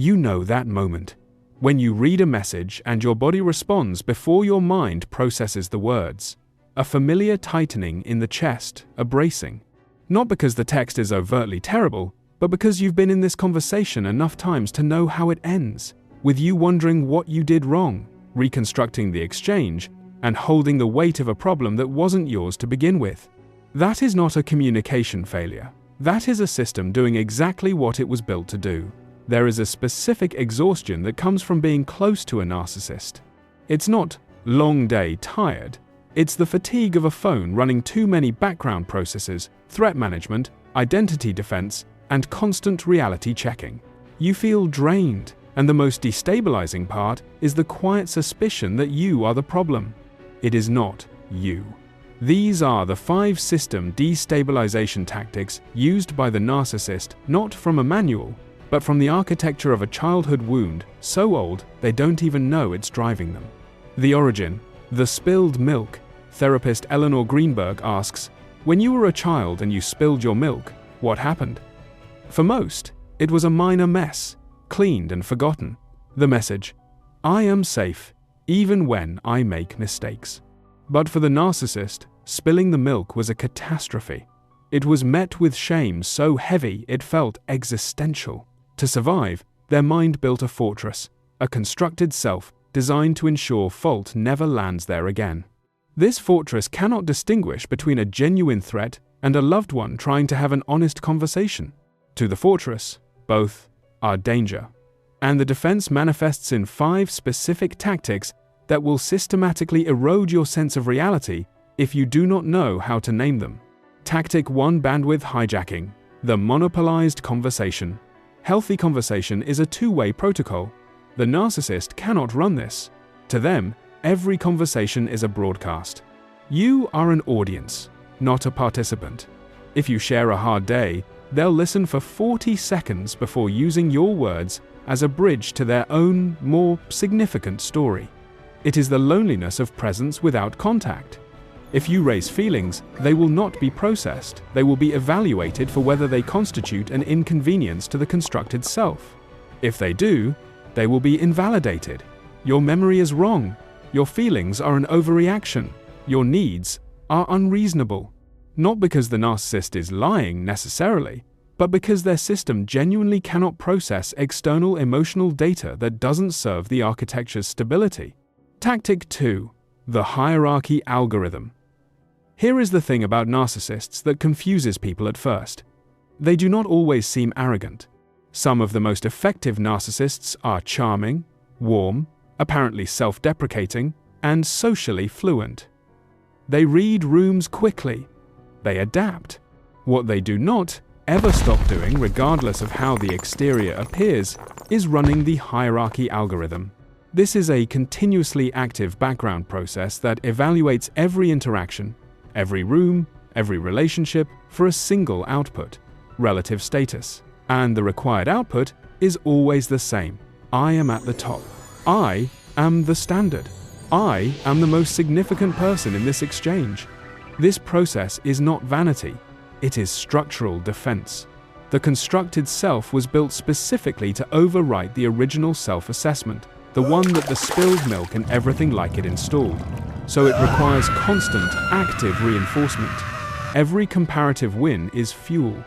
You know that moment. When you read a message and your body responds before your mind processes the words. A familiar tightening in the chest, a bracing. Not because the text is overtly terrible, but because you've been in this conversation enough times to know how it ends, with you wondering what you did wrong, reconstructing the exchange, and holding the weight of a problem that wasn't yours to begin with. That is not a communication failure. That is a system doing exactly what it was built to do. There is a specific exhaustion that comes from being close to a narcissist. It's not long day tired. It's the fatigue of a phone running too many background processes, threat management, identity defense, and constant reality checking. You feel drained, and the most destabilizing part is the quiet suspicion that you are the problem. It is not you. These are the 5 system destabilization tactics used by the narcissist, not from a manual, but from the architecture of a childhood wound so old they don't even know it's driving them. The origin, the spilled milk. Therapist Eleanor Greenberg asks, when you were a child and you spilled your milk, what happened? For most, it was a minor mess, cleaned and forgotten. The message, I am safe, even when I make mistakes. But for the narcissist, spilling the milk was a catastrophe. It was met with shame so heavy it felt existential. To survive, their mind built a fortress, a constructed self designed to ensure fault never lands there again. This fortress cannot distinguish between a genuine threat and a loved one trying to have an honest conversation. To the fortress, both are danger. And the defense manifests in 5 specific tactics that will systematically erode your sense of reality if you do not know how to name them. Tactic 1: bandwidth hijacking, the monopolized conversation. Healthy conversation is a two-way protocol. The narcissist cannot run this. To them, every conversation is a broadcast. You are an audience, not a participant. If you share a hard day, they'll listen for 40 seconds before using your words as a bridge to their own, more significant story. It is the loneliness of presence without contact. If you raise feelings, they will not be processed. They will be evaluated for whether they constitute an inconvenience to the constructed self. If they do, they will be invalidated. Your memory is wrong. Your feelings are an overreaction. Your needs are unreasonable. Not because the narcissist is lying necessarily, but because their system genuinely cannot process external emotional data that doesn't serve the architecture's stability. Tactic 2: the hierarchy algorithm. Here is the thing about narcissists that confuses people at first. They do not always seem arrogant. Some of the most effective narcissists are charming, warm, apparently self-deprecating, and socially fluent. They read rooms quickly. They adapt. What they do not ever stop doing, regardless of how the exterior appears, is running the hierarchy algorithm. This is a continuously active background process that evaluates every interaction, every room, every relationship for a single output, relative status. And the required output is always the same. I am at the top. I am the standard. I am the most significant person in this exchange. This process is not vanity. It is structural defense. The constructed self was built specifically to overwrite the original self-assessment, the one that the spilled milk and everything like it installed. So it requires constant, active reinforcement. Every comparative win is fuel.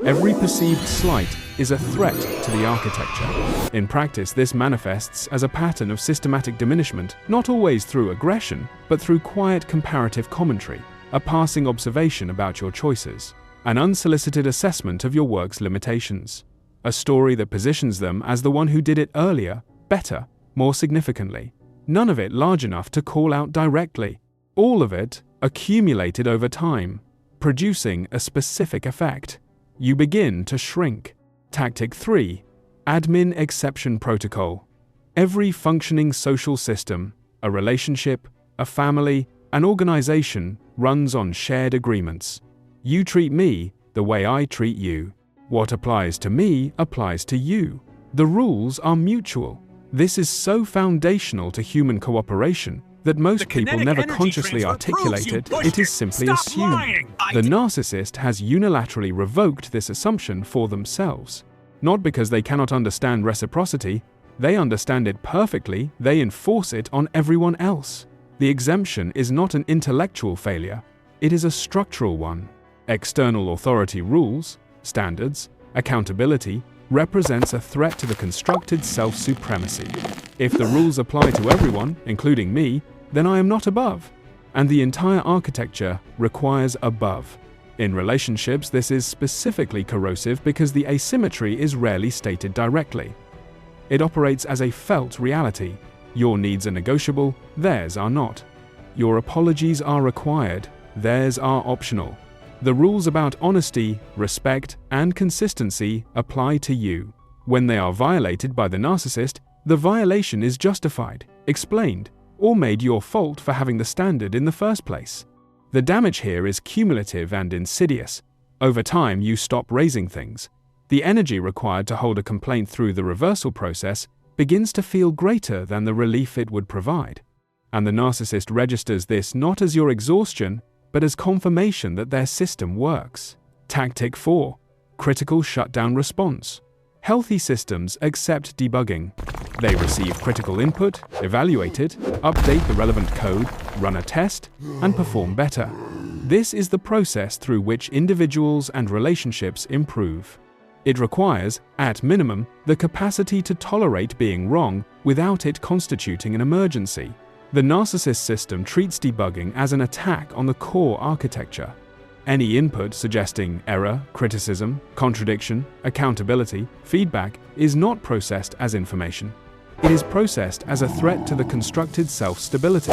Every perceived slight is a threat to the architecture. In practice, this manifests as a pattern of systematic diminishment, not always through aggression, but through quiet comparative commentary, a passing observation about your choices, an unsolicited assessment of your work's limitations, a story that positions them as the one who did it earlier, better, more significantly. None of it large enough to call out directly. All of it accumulated over time, producing a specific effect. You begin to shrink. Tactic 3: admin exception protocol. Every functioning social system, a relationship, a family, an organization runs on shared agreements. You treat me the way I treat you. What applies to me applies to you. The rules are mutual. This is so foundational to human cooperation that most people never consciously articulate it. It is simply assumed. The narcissist has unilaterally revoked this assumption for themselves. Not because they cannot understand reciprocity, they understand it perfectly, they enforce it on everyone else. The exemption is not an intellectual failure, it is a structural one. External authority rules, standards, accountability represents a threat to the constructed self-supremacy. If the rules apply to everyone, including me, then I am not above, and the entire architecture requires above. In relationships, this is specifically corrosive because the asymmetry is rarely stated directly. It operates as a felt reality. Your needs are negotiable, theirs are not. Your apologies are required, theirs are optional. The rules about honesty, respect, and consistency apply to you. When they are violated by the narcissist, the violation is justified, explained, or made your fault for having the standard in the first place. The damage here is cumulative and insidious. Over time, you stop raising things. The energy required to hold a complaint through the reversal process begins to feel greater than the relief it would provide. And the narcissist registers this not as your exhaustion, but as confirmation that their system works. Tactic 4. Critical shutdown response. Healthy systems accept debugging. They receive critical input, evaluate it, update the relevant code, run a test, and perform better. This is the process through which individuals and relationships improve. It requires, at minimum, the capacity to tolerate being wrong without it constituting an emergency. The narcissist system treats debugging as an attack on the core architecture. Any input suggesting error, criticism, contradiction, accountability, feedback is not processed as information. It is processed as a threat to the constructed self-stability,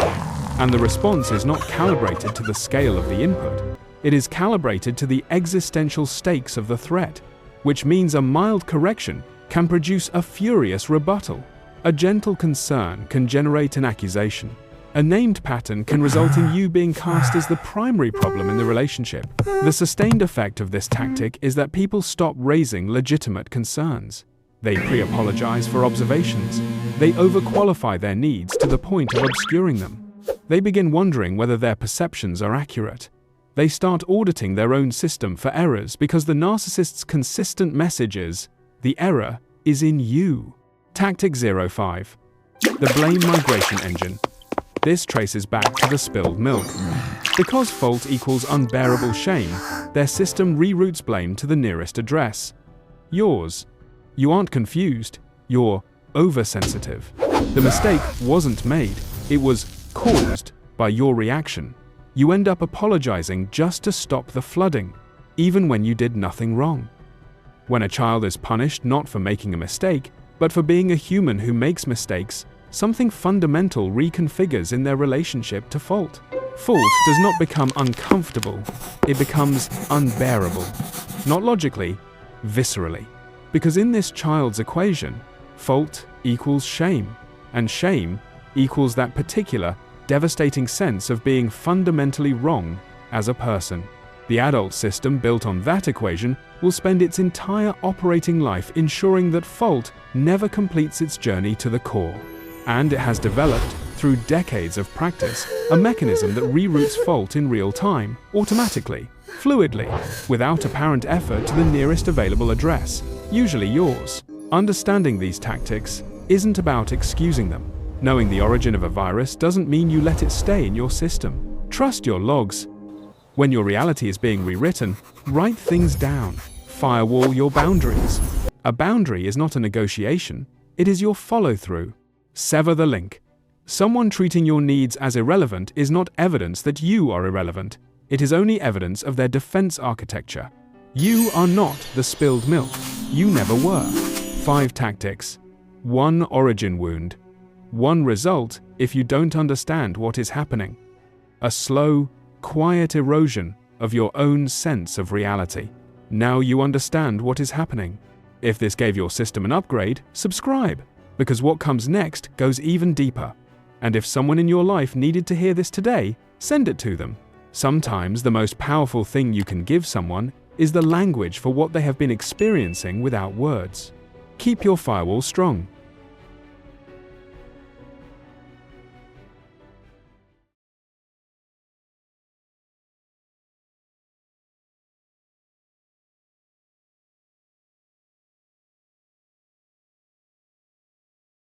and the response is not calibrated to the scale of the input. It is calibrated to the existential stakes of the threat, which means a mild correction can produce a furious rebuttal. A gentle concern can generate an accusation. A named pattern can result in you being cast as the primary problem in the relationship. The sustained effect of this tactic is that people stop raising legitimate concerns. They pre-apologize for observations. They overqualify their needs to the point of obscuring them. They begin wondering whether their perceptions are accurate. They start auditing their own system for errors because the narcissist's consistent message is, the error is in you. Tactic 05. The blame migration engine. This traces back to the spilled milk. Because fault equals unbearable shame, their system reroutes blame to the nearest address. Yours. You aren't confused, you're oversensitive. The mistake wasn't made, it was caused by your reaction. You end up apologizing just to stop the flooding, even when you did nothing wrong. When a child is punished not for making a mistake, but for being a human who makes mistakes, something fundamental reconfigures in their relationship to fault. Fault does not become uncomfortable, it becomes unbearable. Not logically, viscerally. Because in this child's equation, fault equals shame, and shame equals that particular, devastating sense of being fundamentally wrong as a person. The adult system built on that equation will spend its entire operating life ensuring that fault never completes its journey to the core. And it has developed, through decades of practice, a mechanism that reroutes fault in real time, automatically, fluidly, without apparent effort to the nearest available address, usually yours. Understanding these tactics isn't about excusing them. Knowing the origin of a virus doesn't mean you let it stay in your system. Trust your logs. When your reality is being rewritten, write things down. Firewall your boundaries. A boundary is not a negotiation, it is your follow-through. Sever the link. Someone treating your needs as irrelevant is not evidence that you are irrelevant. It is only evidence of their defense architecture. You are not the spilled milk. You never were. 5 tactics. 1 origin wound. 1 result if you don't understand what is happening. A slow, quiet erosion of your own sense of reality. Now you understand what is happening. If this gave your system an upgrade, subscribe, because what comes next goes even deeper. And if someone in your life needed to hear this today, send it to them. Sometimes the most powerful thing you can give someone is the language for what they have been experiencing without words. Keep your firewall strong.